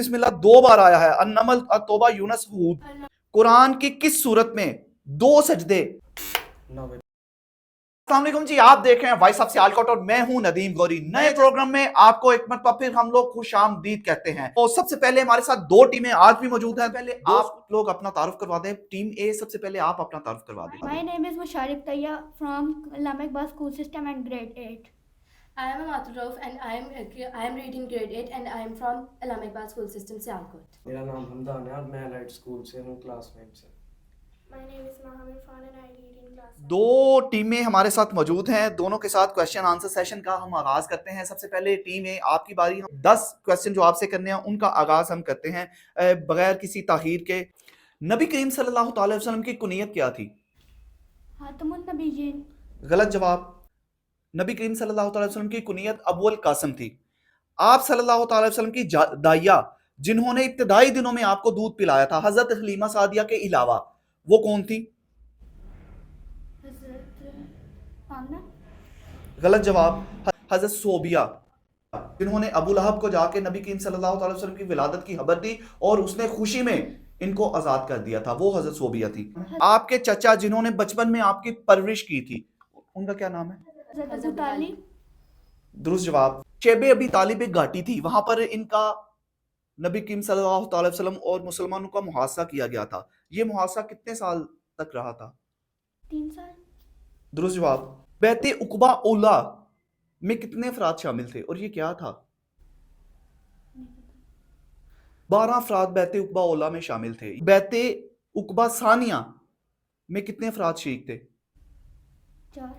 بسم اللہ 2 بار آیا ہے، النمل، التوبہ، یونس، ہود۔ قرآن کی کس صورت میں 2 سجدے؟ السلام علیکم جی، آپ دیکھ رہے ہیں وائس آف سیالکوٹ اور میں ہوں ندیم گوری۔ نئے پروگرام میں آپ کو ایک مرتبہ پھر ہم لوگ خوش آمدید کہتے ہیں۔ تو سب سے پہلے ہمارے ساتھ 2 ٹیمیں آج بھی موجود ہیں۔ پہلے آپ لوگ اپنا تعارف کروا دیں۔ ٹیم اے، سب سے پہلے آپ اپنا تعارف کروا دیں۔ My name is Musharif Tayya from Islamic Bus School System and Grade 8. I am Amatul Rauf and I am reading grade 8 and I am from Islamic Bus School System Sialkot. میرا نام حمدان ہے اور میں لائٹ اسکول سے ہوں، class 9 سے۔ My name is Mohammed Fan and I read in class 9. 2 ٹیمیں ہمارے ساتھ موجود ہیں، دونوں کے ساتھ کویسچن آنسر سیشن کا ہم آغاز کرتے ہیں۔ سب سے پہلے ٹیم اے، آپ کی باری۔ 10 کویسچن جو آپ سے کرنے ہیں ان کا آغاز ہم کرتے ہیں بغیر کسی تاخیر کے۔ نبی کریم صلی اللہ تعالی وسلم کی کنیت کیا تھی؟ خاتم النبیین۔ غلط جواب۔ نبی کریم صلی اللہ تعالی وسلم کی کنیت ابو القاسم تھی۔ آپ صلی اللہ تعالی وسلم کی دائیا جنہوں نے ابتدائی دنوں میں آپ کو دودھ پلایا تھا حضرت حلیمہ سعدیہ کے علاوہ، وہ کون تھی؟ حضرت آمنہ۔ غلط جواب۔ حضرت صوبیہ جنہوں نے ابو لہب کو جا کے نبی کریم صلی اللہ تعالی وسلم کی ولادت کی خبر دی اور اس نے خوشی میں ان کو آزاد کر دیا تھا، وہ حضرت صوبیہ تھی۔ آپ کے چچا جنہوں نے بچپن میں آپ کی پرورش کی تھی، ان کا کیا نام ہے؟ حضرت ابو طالب۔ درست جواب۔ شیب ابی طالب ایک گھاٹی تھی، وہاں پر ان کا نبی کریم صلی اللہ تعالی وسلم اور مسلمانوں کا محاصرہ کیا گیا تھا۔ یہ محاصرہ کتنے سال تک رہا تھا؟ 3 سال۔ درست جواب۔ بیعت عقبہ اولا میں کتنے افراد شامل تھے اور یہ کیا تھا؟ 12 افراد بیعت عقبہ اولا میں شامل تھے۔ بیعت عقبہ ثانیہ میں کتنے افراد شریک تھے؟ 4۔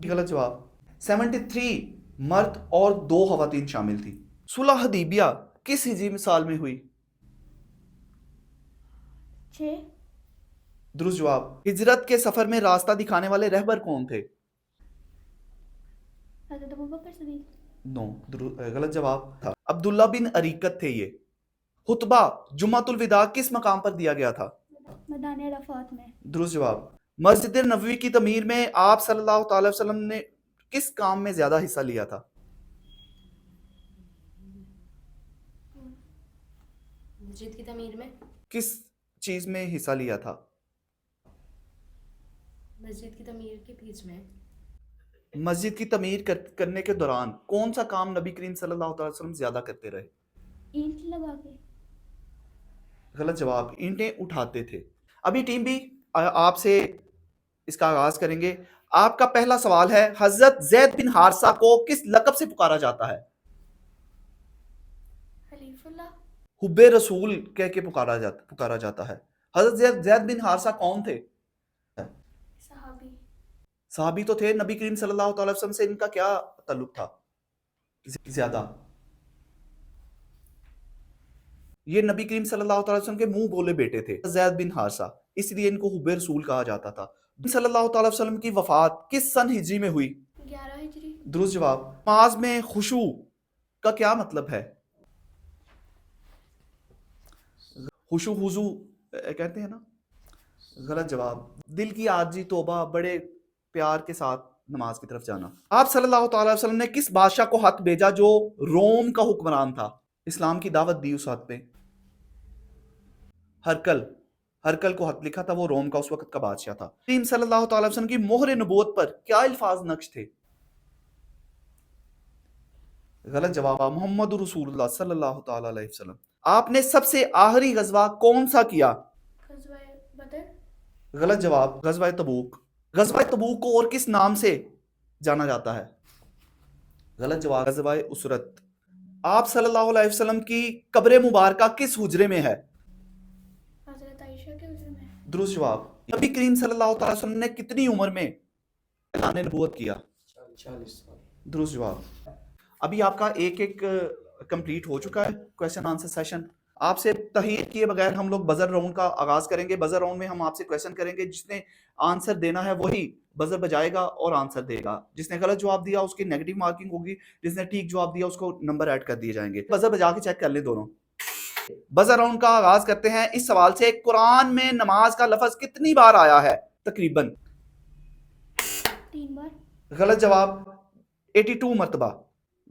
غلط جواب۔ 73 مرد اور 2 خواتین شامل تھی۔ صلح حدیبیہ کس ہجری سال میں ہوئی؟ 6۔ درست جواب۔ ہجرت کے سفر میں راستہ دکھانے والے رہبر کون تھے؟ حضرت ابوبکر صدیق۔ نو، غلط جواب تھا۔ عبداللہ بن اریکت تھے یہ۔ خطبہ جمعۃ الوداع کس مقام پر دیا گیا تھا؟ میدان عرفات میں۔ درست جواب۔ مسجد نبوی کی تعمیر میں آپ صلی اللہ تعالی وسلم نے کس کام میں زیادہ حصہ لیا تھا؟ مسجد کی تعمیر میں؟ کس چیز میں حصہ لیا تھا؟ مسجد کی تعمیر کے بیچ میں۔ مسجد کی تعمیر کرنے کے دوران کون سا کام نبی کریم صلی اللہ تعالی وسلم زیادہ کرتے رہے؟ اینٹ لگا کے۔ غلط جواب۔ اینٹیں اٹھاتے تھے۔ ابھی ٹیم بھی آپ سے اس کا آغاز کریں گے۔ آپ کا پہلا سوال ہے، حضرت زید بن حارثہ کو کس لقب سے پکارا جاتا ہے؟ حلیف اللہ۔ حب رسول کہہ کے پکارا جاتا ہے۔ حضرت زید بن حارثہ کون تھے؟ صحابی۔ صحابی تو تھے، نبی کریم صلی اللہ تعالی وسلم سے ان کا کیا تعلق تھا زیادہ؟ یہ نبی کریم صلی اللہ تعالی وسلم کے منہ بولے بیٹے تھے، زید بن حارثہ، اس لیے ان کو حب رسول کہا جاتا تھا۔ صلی اللہ تعالی وسلم کی وفات کس سن ہجری میں ہوئی؟ 11 ہجری۔ درست جواب۔ نماز میں خشوع کا کیا مطلب ہے؟ خشوع وضو کہتے ہیں نا۔ غلط جواب۔ دل کی عاجزی، توبہ، بڑے پیار کے ساتھ نماز کی طرف جانا۔ آپ صلی اللہ تعالی وسلم نے کس بادشاہ کو خط بھیجا جو روم کا حکمران تھا؟ اسلام کی دعوت دی اس وقت پہ۔ ہرکل کو خط لکھا تھا، وہ روم کا اس وقت کا بادشاہ تھا۔ کریم صلی اللہ تعالی وسلم کی مہر نبوت پر کیا الفاظ نقش تھے؟ غلط جواب۔ محمد رسول اللہ صلی اللہ تعالی علیہ وسلم۔ آپ نے سب سے آخری غزوہ کون سا کیا؟ غزوہ بدر۔ غلط جواب۔ غزوہ تبوک۔ غزوہ تبوک کو اور کس نام سے جانا جاتا ہے؟ غلط جواب۔ غزوہ اسرت۔ آپ صلی اللہ علیہ وسلم کی قبر مبارکہ کس حجرے میں ہے؟ حضرت عائشہ کے حجرے میں۔ درست جواب۔ نبی کریم صلی اللہ تعالی وسلم نے کتنی عمر میں اعلان نبوت کیا؟ 40 سال۔ درست جواب۔ ابھی آپ کا ایک کمپلیٹ ہو چکا ہے کویسچن آنسر سیشن۔ آپ سے تحریر کیے بغیر ہم لوگ بزر راؤنڈ کا آغاز کریں گے۔ بزر راؤنڈ میں ہم آپ سے کویسچن کریں گے، جس نے آنسر دینا ہے وہی بزر بجائے گا اور آنسر دے گا۔ جس نے غلط جواب دیا اس کی نیگیٹو مارکنگ ہوگی، جس نے ٹھیک جواب دیا اس کو نمبر ایڈ کر دیے جائیں گے۔ بزر بجا کے چیک کر لیں دونوں۔ بزر راؤنڈ کا آغاز کرتے ہیں اس سوال سے، قرآن میں نماز کا لفظ کتنی بار آیا ہے تقریباً؟ 3 بار۔ غلط جواب۔ 82 مرتبہ۔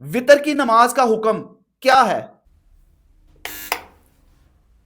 وتر کی نماز کا حکم کیا ہے؟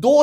2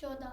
14।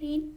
3।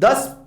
10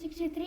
63।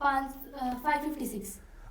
556।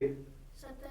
70।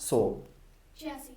100? 86।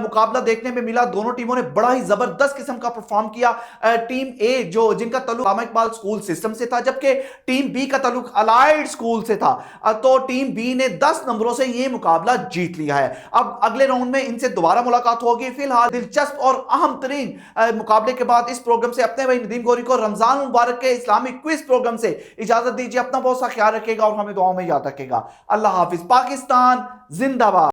مقابلہ دیکھنے میں ملا. دونوں ٹیموں نے بڑا ہی زبردست قسم کا پرفارم کیا. ٹیم اے جو جن کا تعلق علامہ اقبال اسکول سسٹم سے تھا, جبکہ ٹیم بی کا تعلق الائیڈ اسکول سے تھا, تو ٹیم بی نے 10 نمبروں سے یہ مقابلہ جیت لیا ہے. اب اگلے راؤنڈ میں ان سے دوبارہ ملاقات ہوگی. فی الحال دلچسپ اور اہم ترین مقابلے کے بعد اس پروگرام سے اپنے بھائی ندیم گوری کو رمضان مبارک کے اسلامی کوئز پروگرام سے اجازت دیجیے. اپنا بہت سا خیال رکھے گا اور ہمیں دعاؤں میں یاد رکھے گا. اللہ حافظ. پاکستان زندہ باد.